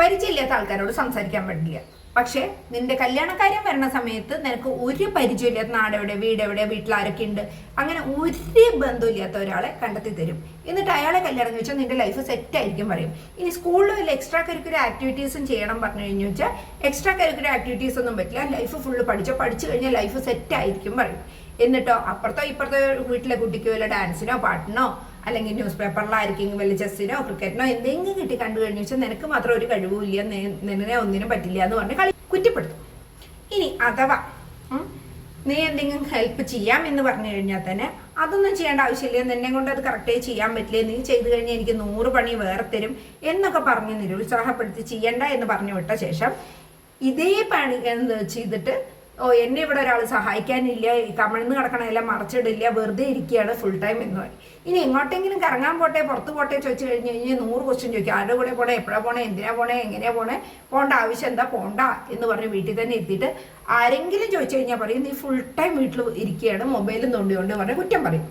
പരിചയമില്ലാത്ത ആൾക്കാരോട് സംസാരിക്കാൻ പറ്റില്ല. പക്ഷെ നിന്റെ കല്യാണക്കാര്യം വരുന്ന സമയത്ത് നിനക്ക് ഒരു പരിചയമില്ലാത്ത നാടെവിടെ, വീടെവിടെ, വീട്ടിലാരൊക്കെ ഉണ്ട്, അങ്ങനെ ഒരു ബന്ധമില്ലാത്ത ഒരാളെ കണ്ടെത്തി തരും. എന്നിട്ട് അയാളെ കല്യാണം കഴിച്ചാൽ നിന്റെ ലൈഫ് സെറ്റ് ആയിരിക്കും പറയും. ഇനി സ്കൂളിൽ വല്ല എക്സ്ട്രാ കരിക്കുലർ ആക്ടിവിറ്റീസും ചെയ്യണം പറഞ്ഞു കഴിഞ്ഞു വെച്ചാൽ എക്സ്ട്രാ കരിക്കുലർ ആക്ടിവിറ്റീസ് ഒന്നും പറ്റില്ല, ലൈഫ് ഫുള്ള് പഠിച്ചു കഴിഞ്ഞാൽ ലൈഫ് സെറ്റ് ആയിരിക്കും പറയും. എന്നിട്ടോ അപ്പുറത്തോ ഇപ്പുറത്തോ വീട്ടിലെ കുട്ടിക്ക് വല്ല ഡാൻസിനോ പാട്ടിനോ അല്ലെങ്കിൽ ന്യൂസ് പേപ്പറിലായിരിക്കും വല്ല ചെസ്സിനോ ക്രിക്കറ്റിനോ എന്തെങ്കിലും കിട്ടി കണ്ടു കഴിഞ്ഞു വെച്ചാൽ നിനക്ക് മാത്രം ഒരു കഴിവുമില്ല, നിന്നെ ഒന്നിനും പറ്റില്ല എന്ന് പറഞ്ഞ് കളി കുറ്റപ്പെടുത്തും. ഇനി അഥവാ നീ എന്തെങ്കിലും ഹെൽപ്പ് ചെയ്യാം എന്ന് പറഞ്ഞു കഴിഞ്ഞാൽ തന്നെ അതൊന്നും ചെയ്യേണ്ട ആവശ്യമില്ല, നിന്നെ കൊണ്ട് അത് കറക്റ്റായി ചെയ്യാൻ പറ്റില്ല, നീ ചെയ്തു കഴിഞ്ഞാൽ എനിക്ക് 100 പണി വേറെ തരും എന്നൊക്കെ പറഞ്ഞ് നിരുത്സാഹപ്പെടുത്തി ചെയ്യണ്ട എന്ന് പറഞ്ഞു വിട്ട ശേഷം ഇതേ പണി ചെയ്തിട്ട് എന്നെ ഇവിടെ ഒരാൾ സഹായിക്കാനില്ല, കമിഴ്ന്ന് കിടക്കണമെല്ലാം മറച്ചിടില്ല, വെറുതെ ഇരിക്കുകയാണ് ഫുൾ ടൈം എന്ന് പറയും. ഇനി എങ്ങോട്ടെങ്കിലും കറങ്ങാൻ പോട്ടെ, പുറത്ത് പോട്ടെ ചോദിച്ചു കഴിഞ്ഞ് കഴിഞ്ഞാൽ 100 ക്വസ്റ്റ്യൻ ചോദിക്കും. ആരുടെ കൂടെ പോണേ, എപ്പോഴാണ് പോണേ, എന്തിനാ പോണേ, എങ്ങനെയാ പോണേ, പോകേണ്ട ആവശ്യം എന്താ, പോണ്ട എന്ന് പറഞ്ഞ് വീട്ടിൽ തന്നെ എത്തിയിട്ട് ആരെങ്കിലും ചോദിച്ചു കഴിഞ്ഞാൽ പറയും നീ ഫുൾ ടൈം വീട്ടിൽ ഇരിക്കുകയാണ്, മൊബൈലും തോണ്ടിക്കൊണ്ട് പറഞ്ഞ് കുറ്റം പറയും.